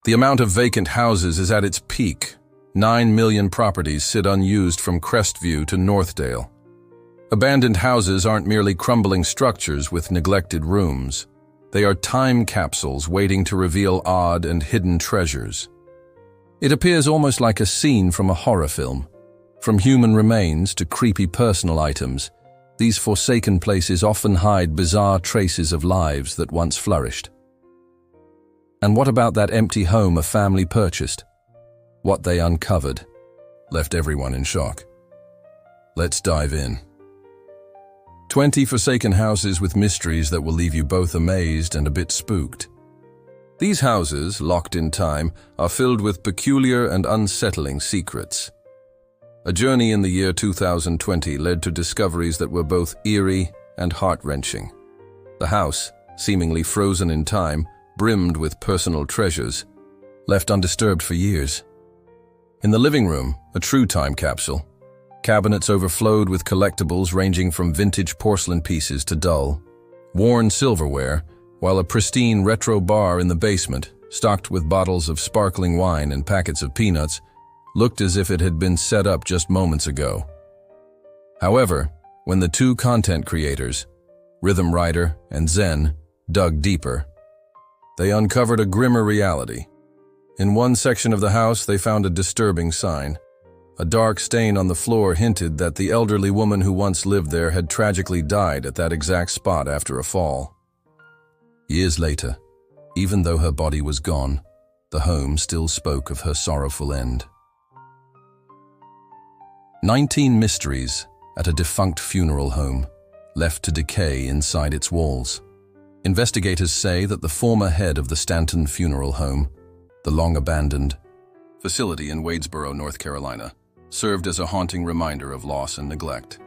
The amount of vacant houses is at its peak. 9 million properties sit unused from Crestview to Northdale. Abandoned houses aren't merely crumbling structures with neglected rooms. They are time capsules waiting to reveal odd and hidden treasures. It appears almost like a scene from a horror film. From human remains to creepy personal items, these forsaken places often hide bizarre traces of lives that once flourished. And what about that empty home a family purchased? What they uncovered left everyone in shock. Let's dive in. 20 forsaken houses with mysteries that will leave you both amazed and a bit spooked. These houses, locked in time, are filled with peculiar and unsettling secrets. A journey in the year 2020 led to discoveries that were both eerie and heart-wrenching. The house, seemingly frozen in time, brimmed with personal treasures, left undisturbed for years. In the living room, a true time capsule. Cabinets overflowed with collectibles ranging from vintage porcelain pieces to dull, worn silverware, while a pristine retro bar in the basement, stocked with bottles of sparkling wine and packets of peanuts, looked as if it had been set up just moments ago. However, when the two content creators, Rhythm Rider and Zen, dug deeper, they uncovered a grimmer reality. In one section of the house, they found a disturbing sign. A dark stain on the floor hinted that the elderly woman who once lived there had tragically died at that exact spot after a fall. Years later, even though her body was gone, the home still spoke of her sorrowful end. 19 mysteries at a defunct funeral home, left to decay inside its walls. Investigators say that the former head of the Stanton Funeral Home, the long-abandoned facility in Wadesboro, North Carolina, served as a haunting reminder of loss and neglect.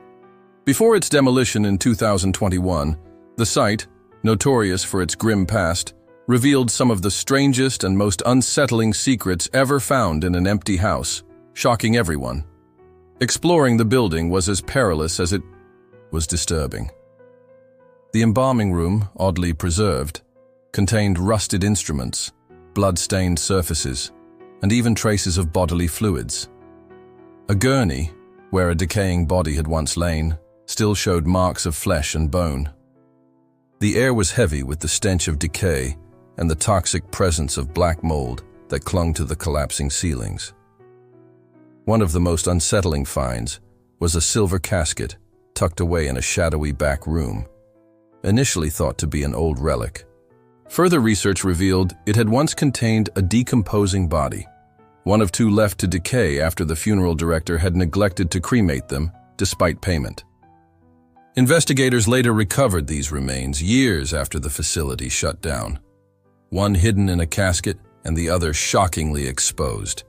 Before its demolition in 2021, the site, notorious for its grim past, revealed some of the strangest and most unsettling secrets ever found in an empty house, shocking everyone. Exploring the building was as perilous as it was disturbing. The embalming room, oddly preserved, contained rusted instruments, blood-stained surfaces, and even traces of bodily fluids. A gurney, where a decaying body had once lain, still showed marks of flesh and bone. The air was heavy with the stench of decay and the toxic presence of black mold that clung to the collapsing ceilings. One of the most unsettling finds was a silver casket tucked away in a shadowy back room, initially thought to be an old relic. Further research revealed it had once contained a decomposing body, one of two left to decay after the funeral director had neglected to cremate them despite payment. Investigators later recovered these remains years after the facility shut down, one hidden in a casket and the other shockingly exposed.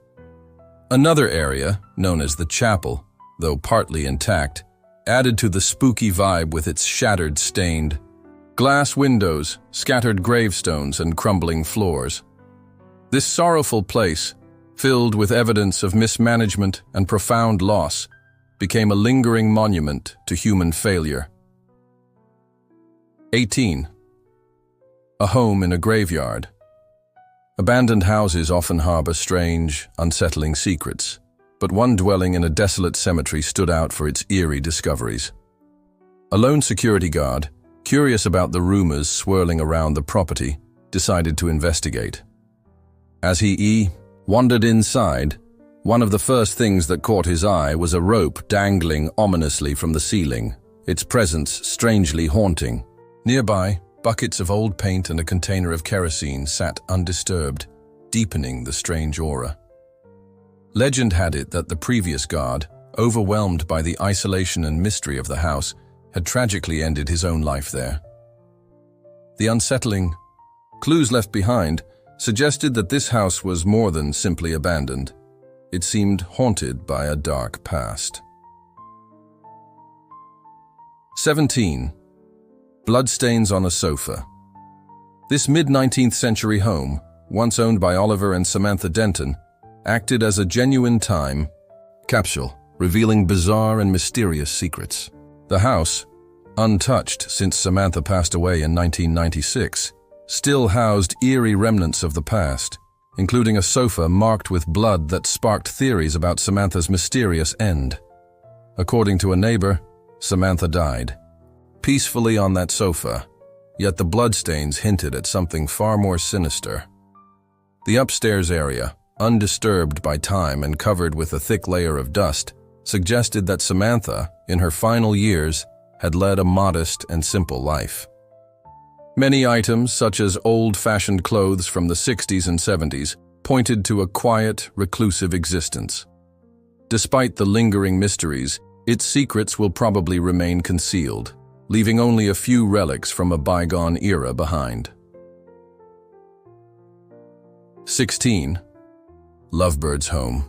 Another area, known as the chapel, though partly intact, added to the spooky vibe with its shattered, stained glass windows, scattered gravestones, and crumbling floors. This sorrowful place, filled with evidence of mismanagement and profound loss, became a lingering monument to human failure. 18. A home in a graveyard. Abandoned houses often harbor strange, unsettling secrets, but one dwelling in a desolate cemetery stood out for its eerie discoveries. A lone security guard, curious about the rumors swirling around the property, decided to investigate. As he wandered inside, one of the first things that caught his eye was a rope dangling ominously from the ceiling, its presence strangely haunting. Nearby, buckets of old paint and a container of kerosene sat undisturbed, deepening the strange aura. Legend had it that the previous guard, overwhelmed by the isolation and mystery of the house, had tragically ended his own life there. The unsettling clues left behind suggested that this house was more than simply abandoned. It seemed haunted by a dark past. 17. Bloodstains on a sofa. This mid-19th century home, once owned by Oliver and Samantha Denton, acted as a genuine time capsule, revealing bizarre and mysterious secrets. The house, untouched since Samantha passed away in 1996, still housed eerie remnants of the past, including a sofa marked with blood that sparked theories about Samantha's mysterious end. According to a neighbor, Samantha died peacefully on that sofa, yet the bloodstains hinted at something far more sinister. The upstairs area, undisturbed by time and covered with a thick layer of dust, suggested that Samantha, in her final years, had led a modest and simple life. Many items, such as old-fashioned clothes from the 60s and 70s, pointed to a quiet, reclusive existence. Despite the lingering mysteries, its secrets will probably remain concealed, leaving only a few relics from a bygone era behind. 16. Lovebird's Home.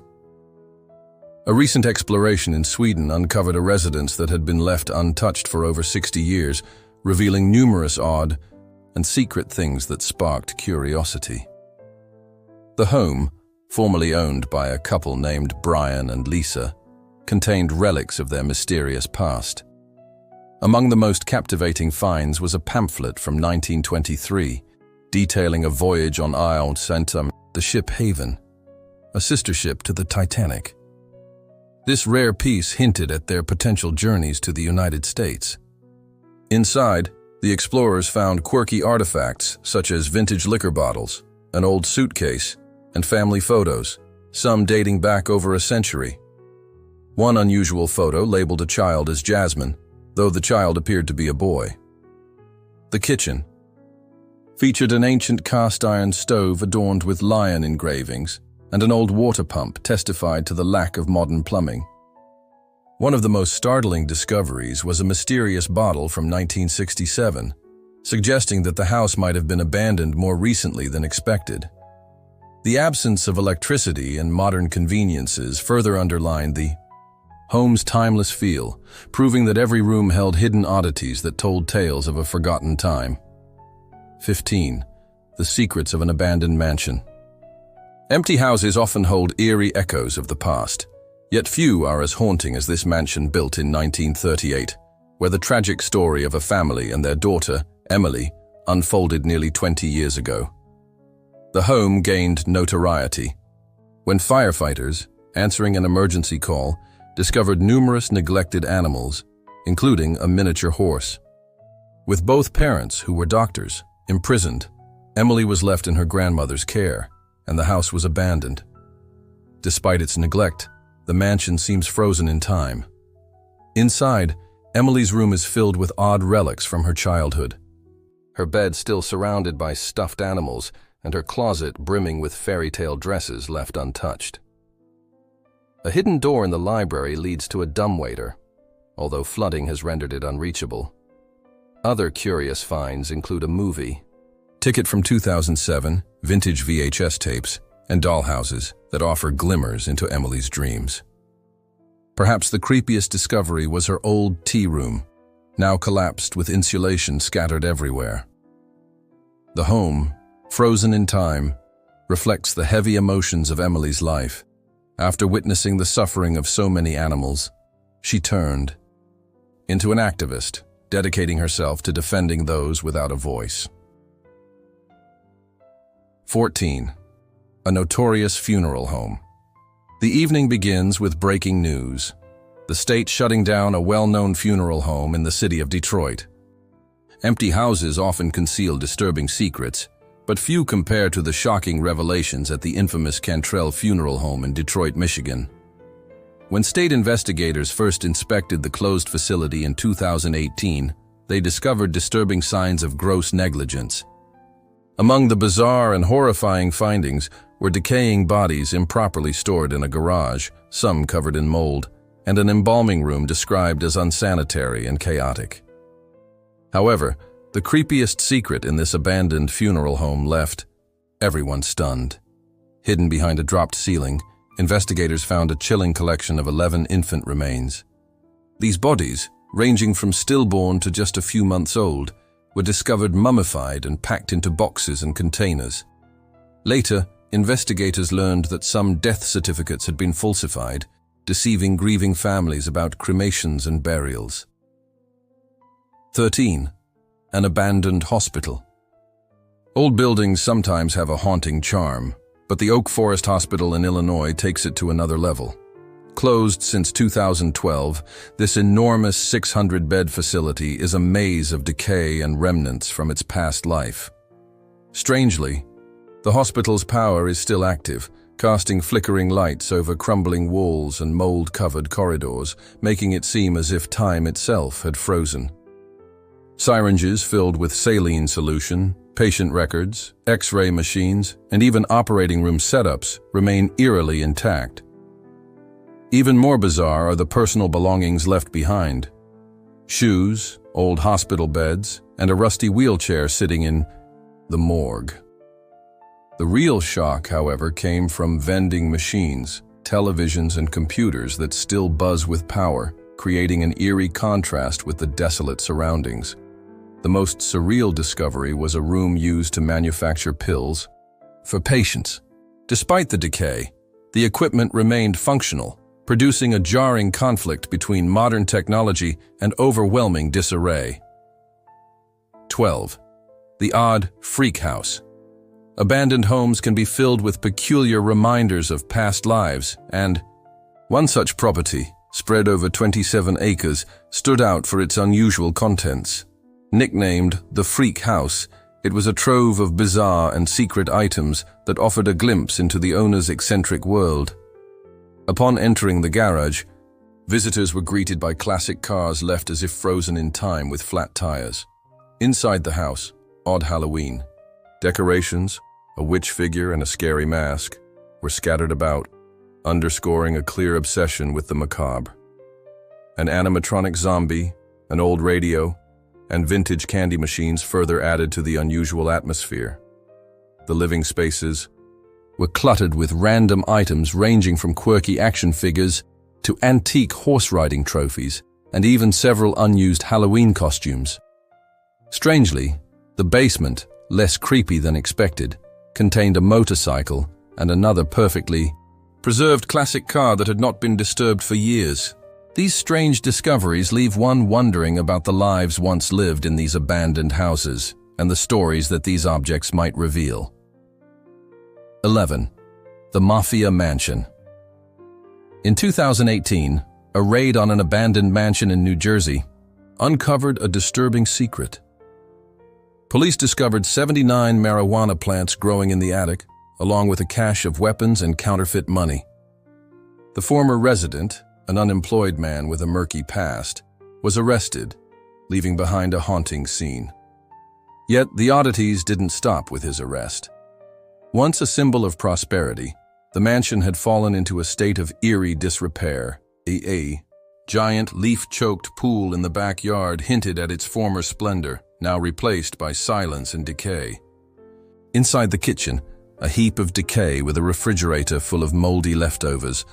A recent exploration in Sweden uncovered a residence that had been left untouched for over 60 years, revealing numerous odd and secret things that sparked curiosity. The home, formerly owned by a couple named Brian and Lisa, contained relics of their mysterious past. Among the most captivating finds was a pamphlet from 1923, detailing a voyage on Isle Santum, the ship Haven, a sister ship to the Titanic. This rare piece hinted at their potential journeys to the United States. Inside, the explorers found quirky artifacts such as vintage liquor bottles, an old suitcase, and family photos, some dating back over a century. One unusual photo labeled a child as Jasmine, though the child appeared to be a boy. The kitchen featured an ancient cast-iron stove adorned with lion engravings, and an old water pump testified to the lack of modern plumbing. One of the most startling discoveries was a mysterious bottle from 1967, suggesting that the house might have been abandoned more recently than expected. The absence of electricity and modern conveniences further underlined the home's timeless feel, proving that every room held hidden oddities that told tales of a forgotten time. 15. The secrets of an abandoned mansion. Empty houses often hold eerie echoes of the past, yet few are as haunting as this mansion built in 1938, where the tragic story of a family and their daughter, Emily, unfolded nearly 20 years ago. The home gained notoriety when firefighters, answering an emergency call, discovered numerous neglected animals, including a miniature horse. With both parents, who were doctors, imprisoned, Emily was left in her grandmother's care, and the house was abandoned. Despite its neglect, the mansion seems frozen in time. Inside, Emily's room is filled with odd relics from her childhood. Her bed still surrounded by stuffed animals, and her closet brimming with fairy tale dresses left untouched. A hidden door in the library leads to a dumbwaiter, although flooding has rendered it unreachable. Other curious finds include a movie ticket from 2007, vintage VHS tapes, and dollhouses that offer glimmers into Emily's dreams. Perhaps the creepiest discovery was her old tea room, now collapsed with insulation scattered everywhere. The home, frozen in time, reflects the heavy emotions of Emily's life. After witnessing the suffering of so many animals, she turned into an activist, dedicating herself to defending those without a voice. 14. A notorious funeral home. The evening begins with breaking news: the state shutting down a well-known funeral home in the city of Detroit. Empty houses often conceal disturbing secrets, but few compare to the shocking revelations at the infamous Cantrell Funeral Home in Detroit, Michigan. When state investigators first inspected the closed facility in 2018, they discovered disturbing signs of gross negligence. Among the bizarre and horrifying findings were decaying bodies improperly stored in a garage, some covered in mold, and an embalming room described as unsanitary and chaotic. However, the creepiest secret in this abandoned funeral home left everyone stunned. Hidden behind a dropped ceiling, investigators found a chilling collection of 11 infant remains. These bodies, ranging from stillborn to just a few months old, were discovered mummified and packed into boxes and containers. Later, investigators learned that some death certificates had been falsified, deceiving grieving families about cremations and burials. 13. An abandoned hospital. Old buildings sometimes have a haunting charm, But the Oak Forest Hospital in Illinois takes it to another level. Closed since 2012, this enormous 600-bed facility is a maze of decay and remnants from its past life. Strangely, the hospital's power is still active, casting flickering lights over crumbling walls and mold-covered corridors, making it seem as if time itself had frozen. Syringes filled with saline solution, patient records, X-ray machines, and even operating room setups remain eerily intact. Even more bizarre are the personal belongings left behind. Shoes, old hospital beds, and a rusty wheelchair sitting in the morgue. The real shock, however, came from vending machines, televisions, and computers that still buzz with power, creating an eerie contrast with the desolate surroundings. The most surreal discovery was a room used to manufacture pills for patients. Despite the decay, the equipment remained functional, producing a jarring conflict between modern technology and overwhelming disarray. 12. The odd freak house. Abandoned homes can be filled with peculiar reminders of past lives, and one such property, spread over 27 acres, stood out for its unusual contents. Nicknamed the Freak House, it was a trove of bizarre and secret items that offered a glimpse into the owner's eccentric world. Upon entering the garage, visitors were greeted by classic cars left as if frozen in time with flat tires. Inside the house, odd Halloween decorations, a witch figure and a scary mask, were scattered about, underscoring a clear obsession with the macabre. An animatronic zombie, an old radio, and vintage candy machines further added to the unusual atmosphere. The living spaces were cluttered with random items ranging from quirky action figures to antique horse riding trophies, and even several unused Halloween costumes. Strangely, the basement, less creepy than expected, contained a motorcycle and another perfectly preserved classic car that had not been disturbed for years. These strange discoveries leave one wondering about the lives once lived in these abandoned houses and the stories that these objects might reveal. 11. The Mafia Mansion. In 2018, a raid on an abandoned mansion in New Jersey uncovered a disturbing secret. Police discovered 79 marijuana plants growing in the attic, along with a cache of weapons and counterfeit money. The former resident, an unemployed man with a murky past, was arrested, leaving behind a haunting scene. Yet the oddities didn't stop with his arrest. Once a symbol of prosperity, the mansion had fallen into a state of eerie disrepair. A giant leaf-choked pool in the backyard hinted at its former splendor, now replaced by silence and decay. Inside the kitchen, a heap of decay with a refrigerator full of moldy leftovers.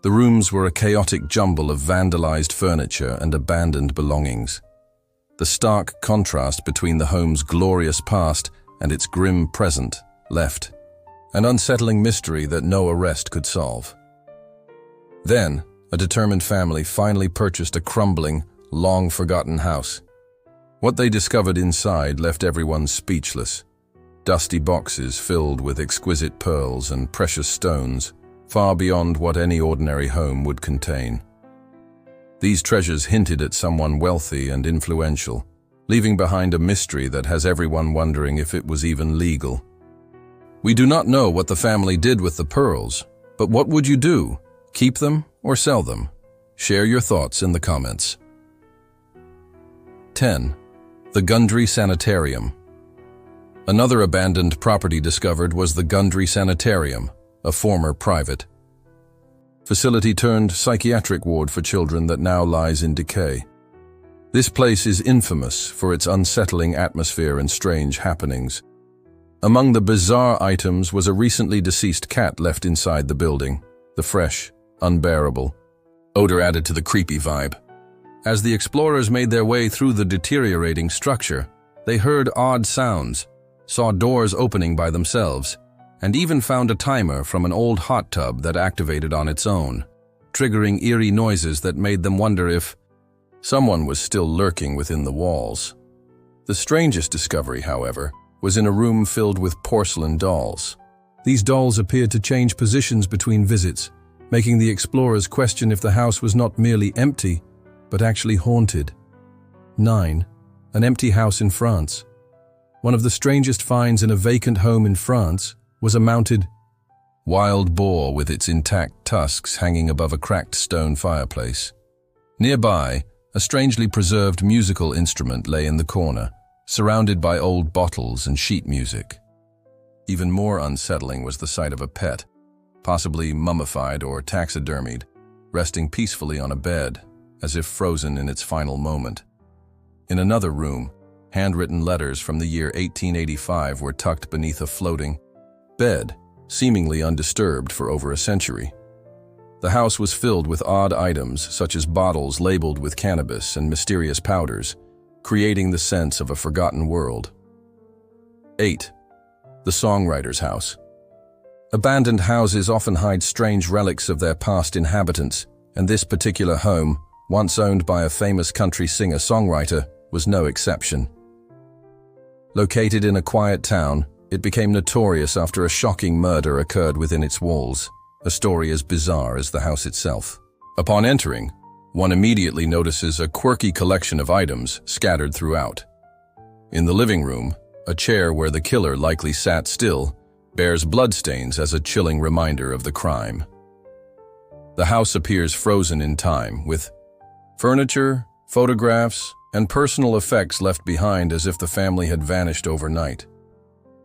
The rooms were a chaotic jumble of vandalized furniture and abandoned belongings. The stark contrast between the home's glorious past and its grim present left an unsettling mystery that no arrest could solve. Then, a determined family finally purchased a crumbling, long-forgotten house. What they discovered inside left everyone speechless. Dusty boxes filled with exquisite pearls and precious stones, far beyond what any ordinary home would contain. These treasures hinted at someone wealthy and influential, leaving behind a mystery that has everyone wondering if it was even legal. We do not know what the family did with the pearls, but what would you do? Keep them or sell them? Share your thoughts in the comments. 10. The Gundry Sanitarium. Another abandoned property discovered was the Gundry Sanitarium, a former private facility turned psychiatric ward for children that now lies in decay. This place is infamous for its unsettling atmosphere and strange happenings. Among the bizarre items was a recently deceased cat left inside the building, the fresh, unbearable odor added to the creepy vibe. As the explorers made their way through the deteriorating structure, they heard odd sounds, saw doors opening by themselves, and even found a timer from an old hot tub that activated on its own, triggering eerie noises that made them wonder if someone was still lurking within the walls. The strangest discovery, however, was in a room filled with porcelain dolls. These dolls appeared to change positions between visits, making the explorers question if the house was not merely empty, but actually haunted. 9. An empty house in France. One of the strangest finds in a vacant home in France was a mounted wild boar with its intact tusks hanging above a cracked stone fireplace. Nearby, a strangely preserved musical instrument lay in the corner, surrounded by old bottles and sheet music. Even more unsettling was the sight of a pet, possibly mummified or taxidermied, resting peacefully on a bed, as if frozen in its final moment. In another room, handwritten letters from the year 1885 were tucked beneath a floating bed, seemingly undisturbed for over a century. The house was filled with odd items such as bottles labeled with cannabis and mysterious powders, creating the sense of a forgotten world. 8. The songwriter's house. Abandoned houses often hide strange relics of their past inhabitants, and this particular home, once owned by a famous country singer-songwriter, was no exception. Located in a quiet town, it became notorious after a shocking murder occurred within its walls, a story as bizarre as the house itself. Upon entering, one immediately notices a quirky collection of items scattered throughout. In the living room, a chair where the killer likely sat still bears bloodstains as a chilling reminder of the crime. The house appears frozen in time, with furniture, photographs, and personal effects left behind as if the family had vanished overnight.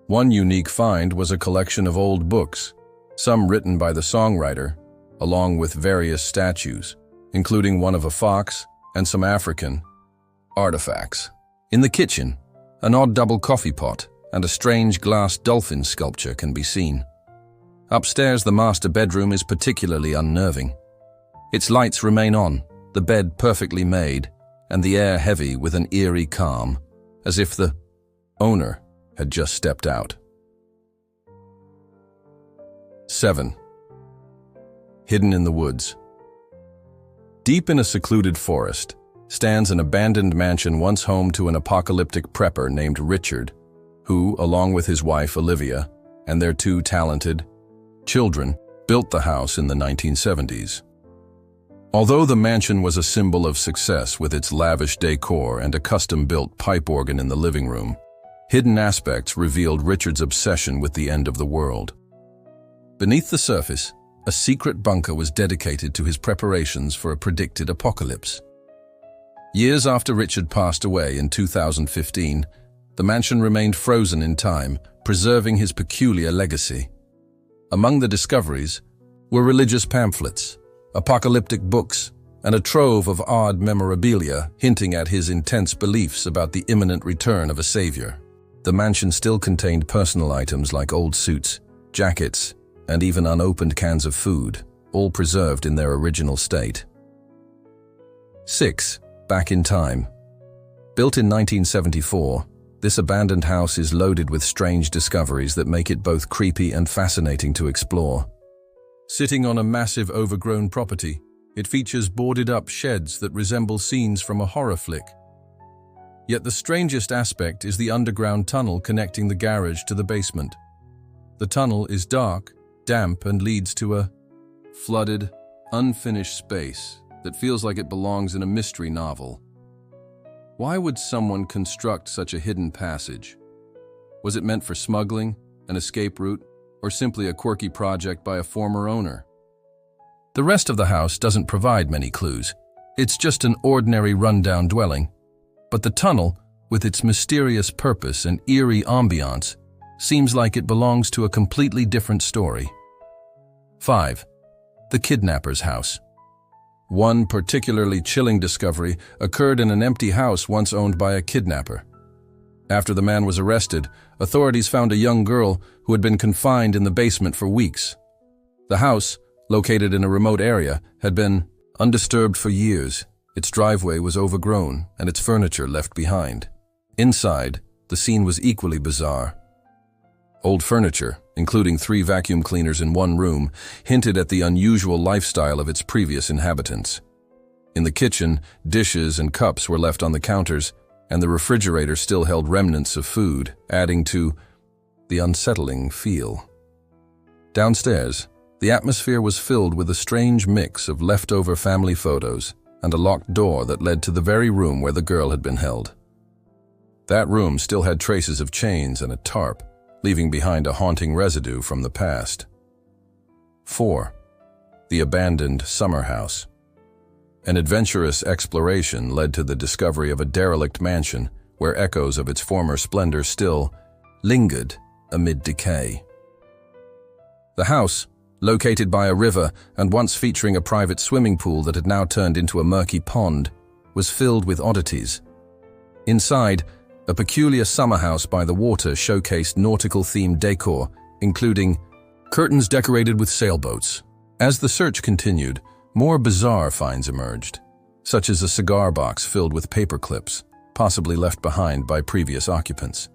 One unique find was a collection of old books, some written by the songwriter, along with various statues, including one of a fox and some African artifacts. In the kitchen, an odd double coffee pot and a strange glass dolphin sculpture can be seen. Upstairs, the master bedroom is particularly unnerving. Its lights remain on, the bed perfectly made, and the air heavy with an eerie calm, as if the owner had just stepped out. 7. Hidden in the woods. Deep in a secluded forest stands an abandoned mansion once home to an apocalyptic prepper named Richard, who, along with his wife Olivia and their 2 talented children, built the house in the 1970s. Although the mansion was a symbol of success with its lavish decor and a custom-built pipe organ in the living room, hidden aspects revealed Richard's obsession with the end of the world. Beneath the surface, a secret bunker was dedicated to his preparations for a predicted apocalypse. Years after Richard passed away in 2015, the mansion remained frozen in time, preserving his peculiar legacy. Among the discoveries were religious pamphlets, apocalyptic books, and a trove of odd memorabilia hinting at his intense beliefs about the imminent return of a savior. The mansion still contained personal items like old suits, jackets, and even unopened cans of food, all preserved in their original state. 6. Back in time. Built in 1974, this abandoned house is loaded with strange discoveries that make it both creepy and fascinating to explore. Sitting on a massive overgrown property, it features boarded-up sheds that resemble scenes from a horror flick. Yet the strangest aspect is the underground tunnel connecting the garage to the basement. The tunnel is dark, damp, and leads to a flooded, unfinished space that feels like it belongs in a mystery novel. Why would someone construct such a hidden passage? Was it meant for smuggling, an escape route, or simply a quirky project by a former owner? The rest of the house doesn't provide many clues. It's just an ordinary rundown dwelling. But the tunnel, with its mysterious purpose and eerie ambiance, seems like it belongs to a completely different story. 5. The kidnapper's house. One particularly chilling discovery occurred in an empty house once owned by a kidnapper. After the man was arrested, authorities found a young girl who had been confined in the basement for weeks. The house, located in a remote area, had been undisturbed for years. Its driveway was overgrown and its furniture left behind. Inside, the scene was equally bizarre. Old furniture, including 3 vacuum cleaners in one room, hinted at the unusual lifestyle of its previous inhabitants. In the kitchen, dishes and cups were left on the counters, and the refrigerator still held remnants of food, adding to the unsettling feel. Downstairs, the atmosphere was filled with a strange mix of leftover family photos and a locked door that led to the very room where the girl had been held. That room still had traces of chains and a tarp, leaving behind a haunting residue from the past. 4. The abandoned summer house. An adventurous exploration led to the discovery of a derelict mansion where echoes of its former splendor still lingered amid decay. The house, located by a river and once featuring a private swimming pool that had now turned into a murky pond, was filled with oddities. Inside, a peculiar summer house by the water showcased nautical-themed decor, including curtains decorated with sailboats. As the search continued, more bizarre finds emerged, such as a cigar box filled with paper clips, possibly left behind by previous occupants.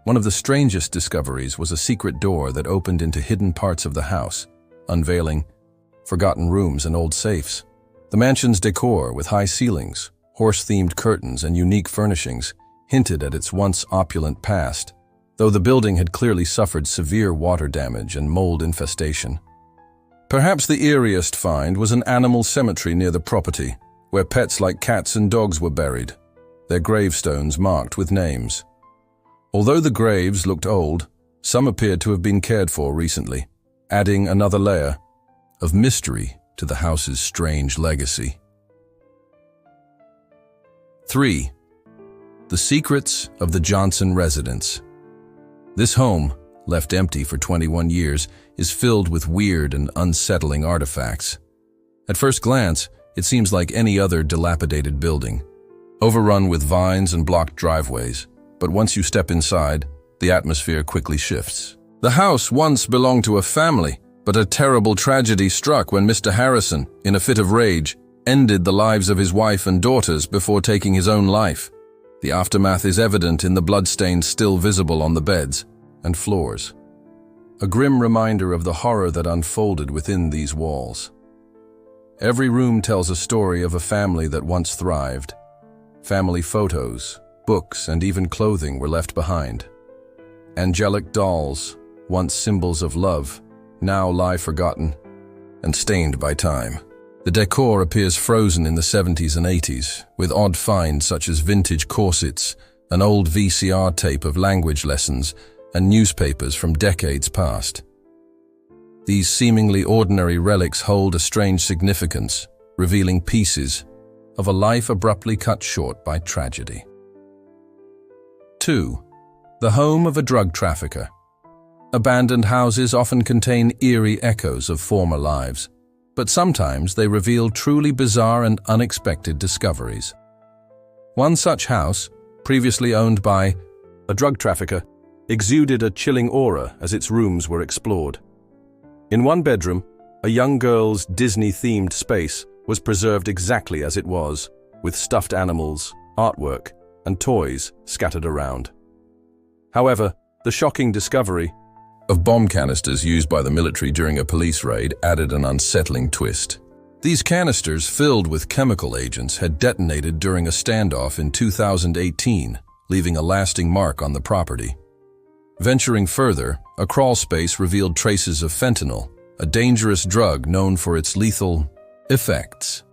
One of the strangest discoveries was a secret door that opened into hidden parts of the house, unveiling forgotten rooms and old safes. The mansion's decor, with high ceilings, horse-themed curtains, and unique furnishings, hinted at its once opulent past, though the building had clearly suffered severe water damage and mold infestation. Perhaps the eeriest find was an animal cemetery near the property, where pets like cats and dogs were buried, their gravestones marked with names. Although the graves looked old, some appeared to have been cared for recently, adding another layer of mystery to the house's strange legacy. 3. The secrets of the Johnson residence. This home, left empty for 21 years, is filled with weird and unsettling artifacts. At first glance, it seems like any other dilapidated building, overrun with vines and blocked driveways. But once you step inside, the atmosphere quickly shifts. The house once belonged to a family, but a terrible tragedy struck when Mr. Harrison, in a fit of rage, ended the lives of his wife and daughters before taking his own life. The aftermath is evident in the bloodstains still visible on the beds and floors, a grim reminder of the horror that unfolded within these walls. Every room tells a story of a family that once thrived. Family photos, books, and even clothing were left behind. Angelic dolls, once symbols of love, now lie forgotten and stained by time. The decor appears frozen in the 70s and 80s, with odd finds such as vintage corsets, an old VCR tape of language lessons, and newspapers from decades past. These seemingly ordinary relics hold a strange significance, revealing pieces of a life abruptly cut short by tragedy. 2. The home of a drug trafficker. Abandoned houses often contain eerie echoes of former lives, but sometimes they reveal truly bizarre and unexpected discoveries. One such house, previously owned by a drug trafficker, exuded a chilling aura as its rooms were explored. In one bedroom, a young girl's Disney-themed space was preserved exactly as it was, with stuffed animals, artwork, and toys scattered around. However, the shocking discovery of bomb canisters used by the military during a police raid added an unsettling twist. These canisters, filled with chemical agents, had detonated during a standoff in 2018, leaving a lasting mark on the property. Venturing further, a crawl space revealed traces of fentanyl, a dangerous drug known for its lethal effects.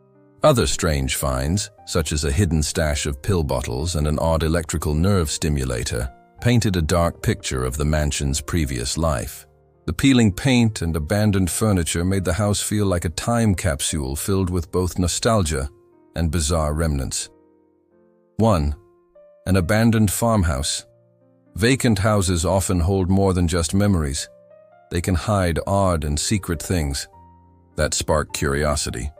Other strange finds, such as a hidden stash of pill bottles and an odd electrical nerve stimulator, painted a dark picture of the mansion's previous life. The peeling paint and abandoned furniture made the house feel like a time capsule filled with both nostalgia and bizarre remnants. 1. An abandoned farmhouse. Vacant houses often hold more than just memories. They can hide odd and secret things that spark curiosity.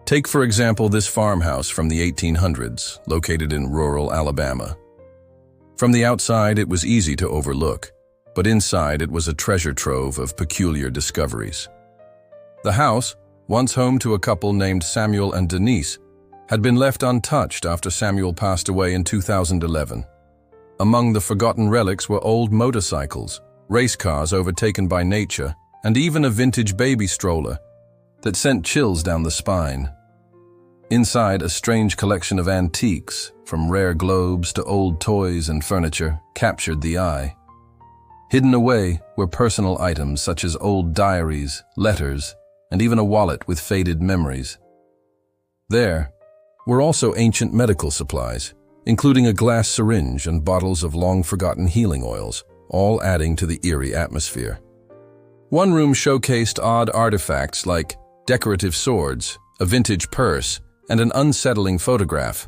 Take, for example, this farmhouse from the 1800s, located in rural Alabama. From the outside, it was easy to overlook, but inside it was a treasure trove of peculiar discoveries. The house, once home to a couple named Samuel and Denise, had been left untouched after Samuel passed away in 2011. Among the forgotten relics were old motorcycles, race cars overtaken by nature, and even a vintage baby stroller that sent chills down the spine. Inside, a strange collection of antiques, from rare globes to old toys and furniture, captured the eye. Hidden away were personal items such as old diaries, letters, and even a wallet with faded memories. There were also ancient medical supplies, including a glass syringe and bottles of long-forgotten healing oils, all adding to the eerie atmosphere. One room showcased odd artifacts like decorative swords, a vintage purse, and an unsettling photograph,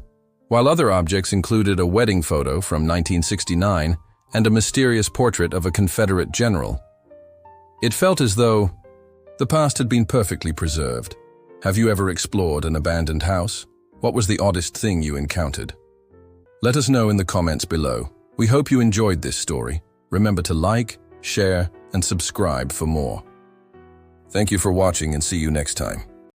while other objects included a wedding photo from 1969 and a mysterious portrait of a Confederate general. It felt as though the past had been perfectly preserved. Have you ever explored an abandoned house? What was the oddest thing you encountered? Let us know in the comments below. We hope you enjoyed this story. Remember to like, share, and subscribe for more. Thank you for watching and see you next time.